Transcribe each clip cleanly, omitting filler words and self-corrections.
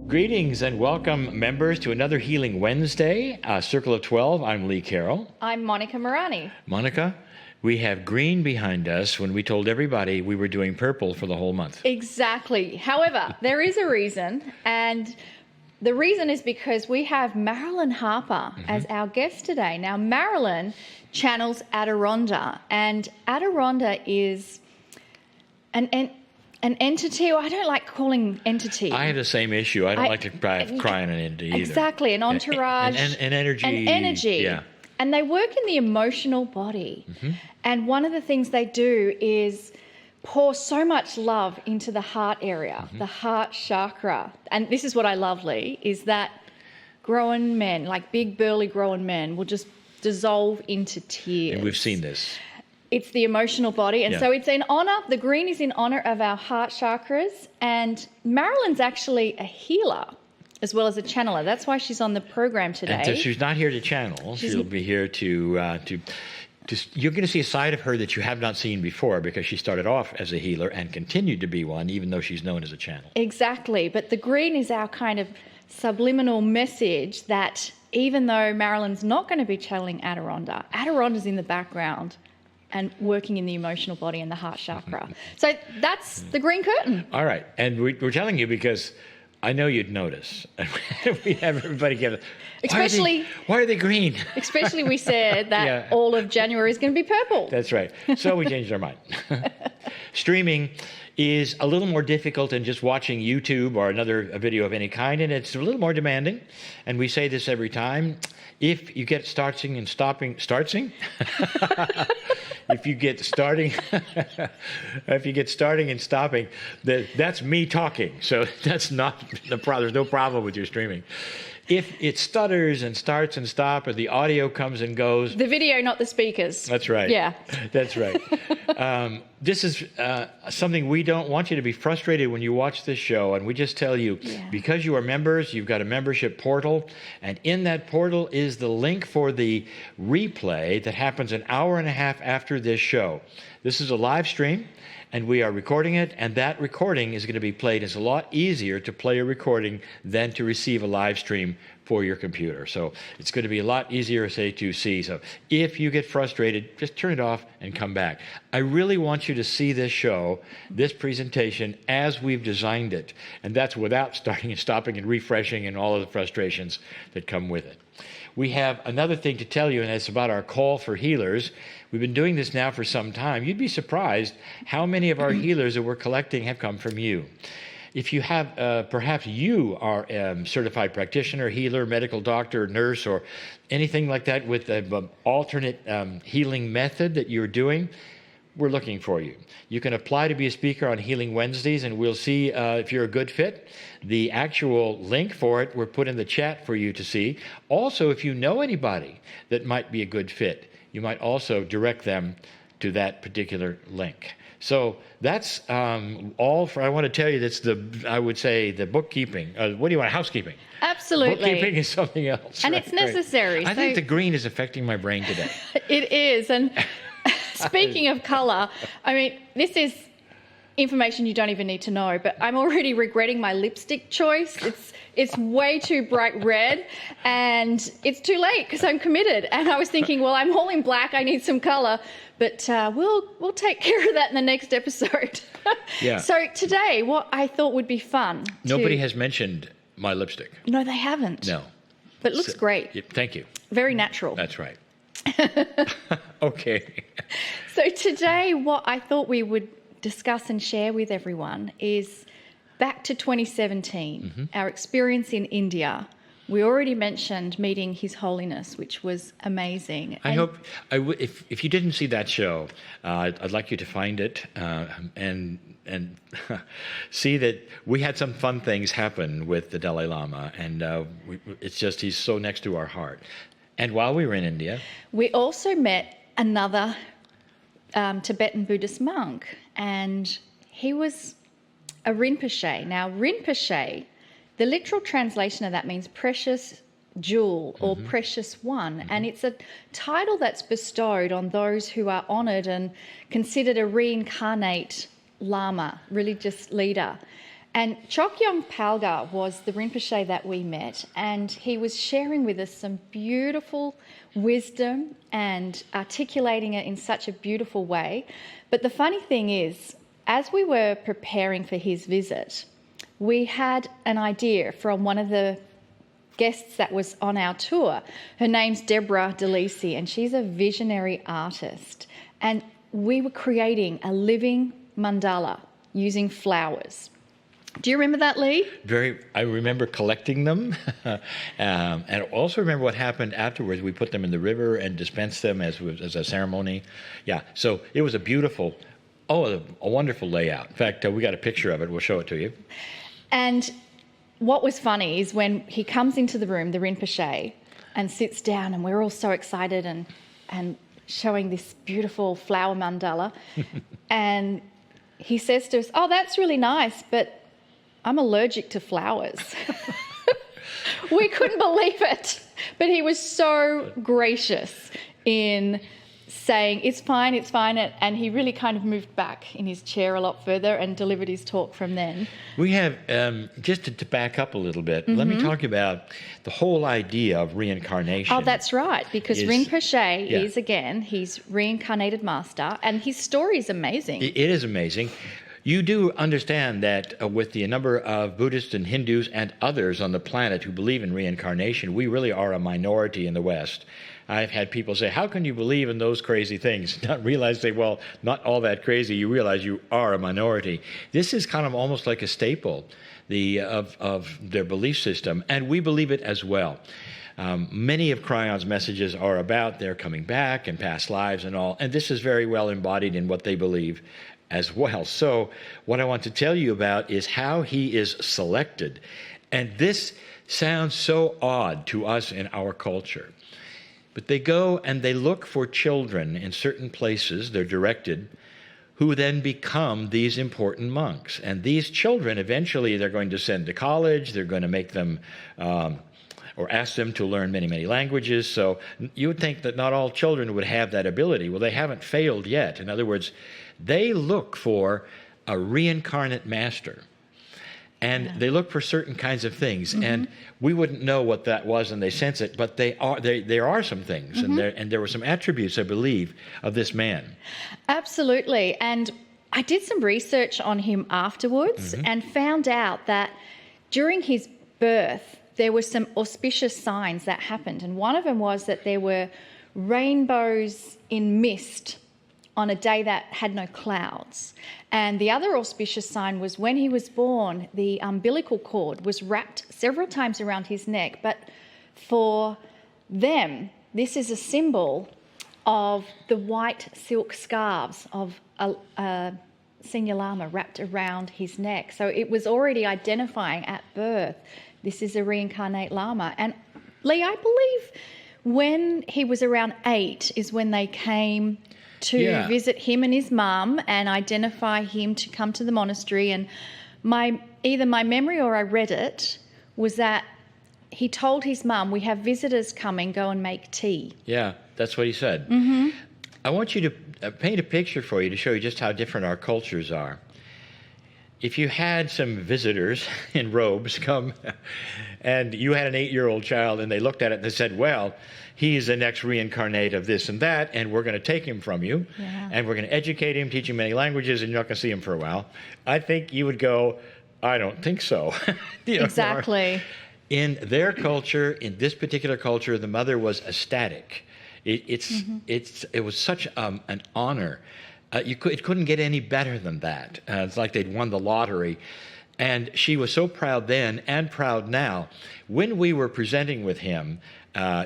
Greetings and welcome, members, to another Healing Wednesday, Circle of 12. I'm Lee Carroll. I'm Monica Muranyi. Monica, we have green behind us when we told everybody we were doing purple for the whole month. Exactly. However, there is a reason, and the reason is because we have Marilyn Harper as our guest today. Now, Marilyn channels Adironda, and Adironda is an entity, or I don't like calling entity. I have the same issue. I don't like to cry on an entity either. Exactly, an entourage. An energy. An energy. Yeah. And they work in the emotional body. And one of the things they do is pour so much love into the heart area, the heart chakra. And this is what I love, Lee, is that grown men, like big, burly grown men, will just dissolve into tears. And we've seen this. It's the emotional body. And so it's in honour, the green is in honour of our heart chakras. And Marilyn's actually a healer as well as a channeler. That's why she's on the program today. And so she's not here to channel. She'll be here to you're going to see a side of her that you have not seen before, because she started off as a healer and continued to be one, even though she's known as a channel. Exactly. But the green is our kind of subliminal message that even though Marilyn's not going to be channeling Adironda, Adironda's in the background and working in the emotional body and the heart chakra. So that's the green curtain. All right. And we're telling you because I know you'd notice. We have everybody give Especially, why are they green? Especially we said that all of January is going to be purple. That's right. So we changed our mind. Streaming is a little more difficult than just watching YouTube or another video of any kind, and it's a little more demanding. And we say this every time. If you get starting and stopping, if you get starting and stopping, that's me talking. So that's not the problem. There's no problem with your streaming. If it stutters and starts and stops, or the audio comes and goes. The video, not the speakers. That's right. Yeah. That's right. This is something we don't want you to be frustrated when you watch this show. And we just tell you, because you are members, you've got a membership portal. And in that portal is the link for the replay that happens an hour and a half after this show. This is a live stream, and we are recording it, and that recording is going to be played. It's a lot easier to play a recording than to receive a live stream for your computer. So it's going to be a lot easier, say, to see. So if you get frustrated, just turn it off and come back. I really want you to see this show, this presentation, as we've designed it. And that's without starting and stopping and refreshing and all of the frustrations that come with it. We have another thing to tell you, and it's about our call for healers. We've been doing this now for some time. You'd be surprised how many of our healers that we're collecting have come from you. If you have, perhaps you are a certified practitioner, healer, medical doctor, nurse, or anything like that with an alternate healing method that you're doing, we're looking for you. You can apply to be a speaker on Healing Wednesdays, and we'll see if you're a good fit. The actual link for it, we're put in the chat for you to see. Also, if you know anybody that might be a good fit, you might also direct them to that particular link. So that's all for, I want to tell you, that's I would say the bookkeeping. What do you want, housekeeping? Absolutely. Bookkeeping is something else. And it's necessary. I think the green is affecting my brain today. It is. And speaking of colour, I mean, this is information you don't even need to know, but I'm already regretting my lipstick choice. It's way too bright red, and it's too late because I'm committed. And I was thinking, well, I'm all in black, I need some colour, but we'll take care of that in the next episode. Yeah. So today, what I thought would be fun. Nobody has mentioned my lipstick. No, they haven't. No. But it looks great. Yeah, thank you. Very natural. That's right. Okay. So today, what I thought we would discuss and share with everyone is back to 2017, our experience in India. We already mentioned meeting His Holiness, which was amazing. I hope, if you didn't see that show, I'd like you to find it and see that we had some fun things happen with the Dalai Lama, and it's just, he's so next to our heart. And while we were in India, we also met another Tibetan Buddhist monk, and he was a Rinpoche. Now, Rinpoche, the literal translation of that means precious jewel or precious one, and it's a title that's bestowed on those who are honoured and considered a reincarnate Lama, religious leader. And Chokyong Palga was the Rinpoche that we met, and he was sharing with us some beautiful wisdom and articulating it in such a beautiful way. But the funny thing is, as we were preparing for his visit, we had an idea from one of the guests that was on our tour. Her name's Deborah DeLisi, and she's a visionary artist. And we were creating a living mandala using flowers. Do you remember that, Lee? I remember collecting them, and I also remember what happened afterwards. We put them in the river and dispensed them as a ceremony. Yeah, so it was a wonderful layout. In fact, we got a picture of it. We'll show it to you. And what was funny is when he comes into the room, the Rinpoche, and sits down, and we're all so excited and showing this beautiful flower mandala, and he says to us, "Oh, that's really nice, but I'm allergic to flowers." We couldn't believe it. But he was so gracious in saying, it's fine. And he really kind of moved back in his chair a lot further and delivered his talk from then. We have, just to back up a little bit, let me talk about the whole idea of reincarnation. Oh, that's right, because Rinpoche is, again, he's reincarnated master, and his story is amazing. It is amazing. You do understand that with the number of Buddhists and Hindus and others on the planet who believe in reincarnation, we really are a minority in the West. I've had people say, how can you believe in those crazy things? Not realize, well, not all that crazy. You realize you are a minority. This is kind of almost like a staple of their belief system, and we believe it as well. Many of Kryon's messages are about their coming back and past lives and all, and this is very well embodied in what they believe as well. So what I want to tell you about is how he is selected. And this sounds so odd to us in our culture. But they go and they look for children in certain places, they're directed, who then become these important monks. And these children, eventually, they're going to send to college, they're going to make them, or ask them to learn many, many languages. So you would think that not all children would have that ability. Well, they haven't failed yet. In other words, they look for a reincarnate master. And they look for certain kinds of things, and we wouldn't know what that was, and they sense it. But there are some things, and there were some attributes, I believe, of this man. Absolutely, and I did some research on him afterwards, and found out that during his birth there were some auspicious signs that happened, and one of them was that there were rainbows in mist on a day that had no clouds. And the other auspicious sign was when he was born, the umbilical cord was wrapped several times around his neck. But for them, this is a symbol of the white silk scarves of a senior lama wrapped around his neck. So it was already identifying at birth, this is a reincarnate lama. And Lee, I believe when he was around 8 is when they came to visit him and his mum and identify him to come to the monastery. And either my memory or I read it was that he told his mum, we have visitors coming, go and make tea. Yeah, that's what he said. I want you to paint a picture for you to show you just how different our cultures are. If you had some visitors in robes come and you had an 8-year-old child and they looked at it and they said, well, he's the next reincarnate of this and that, and we're going to take him from you, and we're going to educate him, teach him many languages, and you're not going to see him for a while. I think you would go, I don't think so. Exactly. In their culture, in this particular culture, the mother was ecstatic. It was such an honor. It couldn't get any better than that. It's like they'd won the lottery. And she was so proud then and proud now. When we were presenting with him,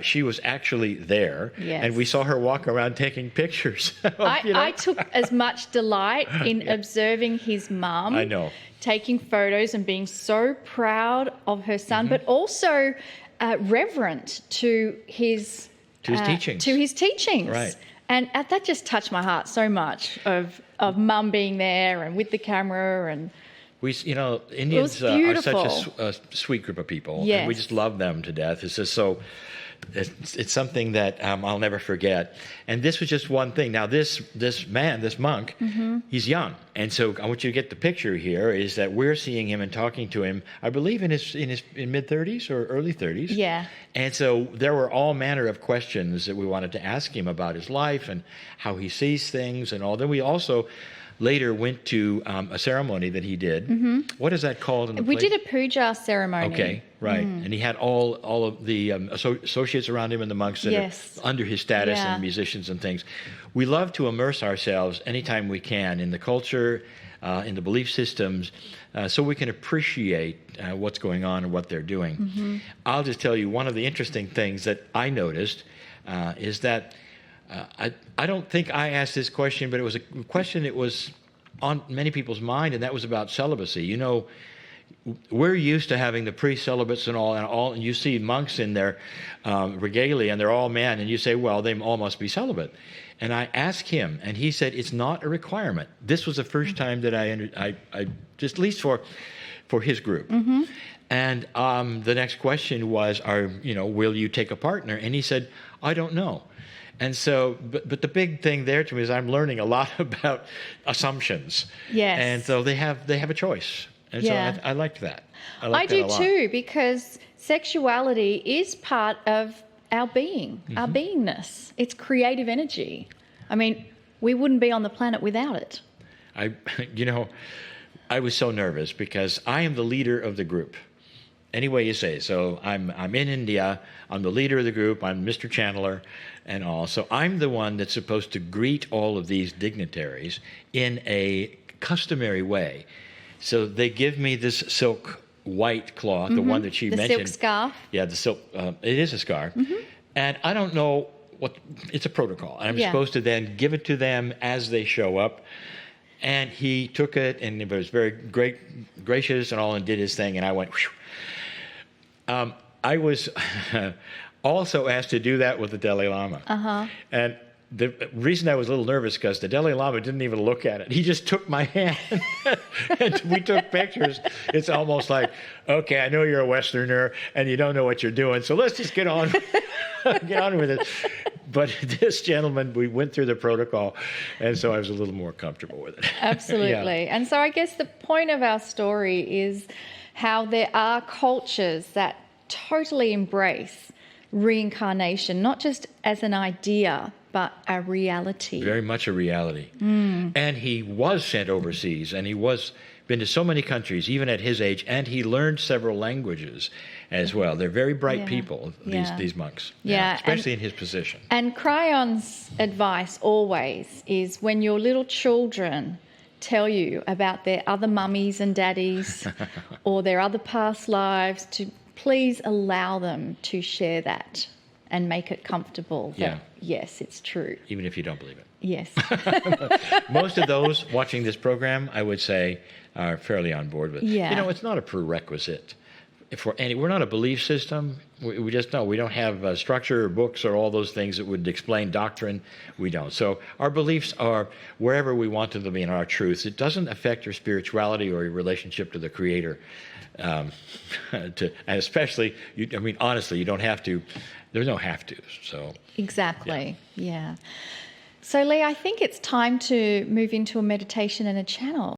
she was actually there, and we saw her walk around taking pictures. I took as much delight in observing his mum. I know. Taking photos and being so proud of her son, but also reverent to his teachings. To his teachings. Right. And that just touched my heart so much of mum being there and with the camera. And Indians are such a sweet group of people. Yes. And we just love them to death. It's just so it's something that I'll never forget. And this was just one thing. Now, this monk, he's young. And so I want you to get the picture here is that we're seeing him and talking to him, I believe in his mid-30s or early 30s. Yeah. And so there were all manner of questions that we wanted to ask him about his life and how he sees things and all. Then we also later went to a ceremony that he did. What is that called in the We place? did a puja ceremony. Okay, right. And he had all of the associates around him and the monks that are under his status and musicians and things. We love to immerse ourselves anytime we can in the culture, in the belief systems, so we can appreciate what's going on and what they're doing. I'll just tell you one of the interesting things that I noticed is that I don't think I asked this question, but it was a question that was on many people's mind, and that was about celibacy. You know, we're used to having the pre-celibates and all, and you see monks in their regalia, and they're all men, and you say, well, they all must be celibate. And I asked him, and he said it's not a requirement. This was the first time that I just at least for his group. And the next question was, will you take a partner? And he said, I don't know. And so, but the big thing there to me is I'm learning a lot about assumptions. Yes. And so they have a choice. And so I liked that. I do too, because sexuality is part of our being, our beingness. It's creative energy. I mean, we wouldn't be on the planet without it. I was so nervous because I am the leader of the group. Any way you say. So I'm in India. I'm the leader of the group. I'm Mr. Channeler and all. So I'm the one that's supposed to greet all of these dignitaries in a customary way. So they give me this silk white cloth, the one that she mentioned. The silk scarf. Yeah, the silk. It is a scarf. And I don't know it's a protocol. I'm supposed to then give it to them as they show up. And he took it and it was very gracious and all and did his thing. And I went, whew. I was also asked to do that with the Dalai Lama. And the reason I was a little nervous because the Dalai Lama didn't even look at it. He just took my hand and we took pictures. It's almost like, okay, I know you're a Westerner and you don't know what you're doing, so let's just get on with it. But this gentleman, we went through the protocol, and so I was a little more comfortable with it. Absolutely. And so I guess the point of our story is how there are cultures that totally embrace reincarnation, not just as an idea, but a reality. Very much a reality. And he was sent overseas, and he was been to so many countries, even at his age, and he learned several languages as well. They're very bright people, these monks, especially in his position. And Kryon's advice always is when your little children tell you about their other mummies and daddies or their other past lives, to please allow them to share that and make it comfortable that, yes, it's true. Even if you don't believe it. Yes. Most of those watching this program, I would say, are fairly on board with it. Yeah. It's not a prerequisite for any. We're not a belief system. We just know we don't have structure or books or all those things that would explain doctrine. We don't. So our beliefs are wherever we want them to be in our truths. It doesn't affect your spirituality or your relationship to the Creator. And especially, honestly, you don't have to. There's no have to. So Exactly. Yeah. So Lee, I think it's time to move into a meditation and a channel.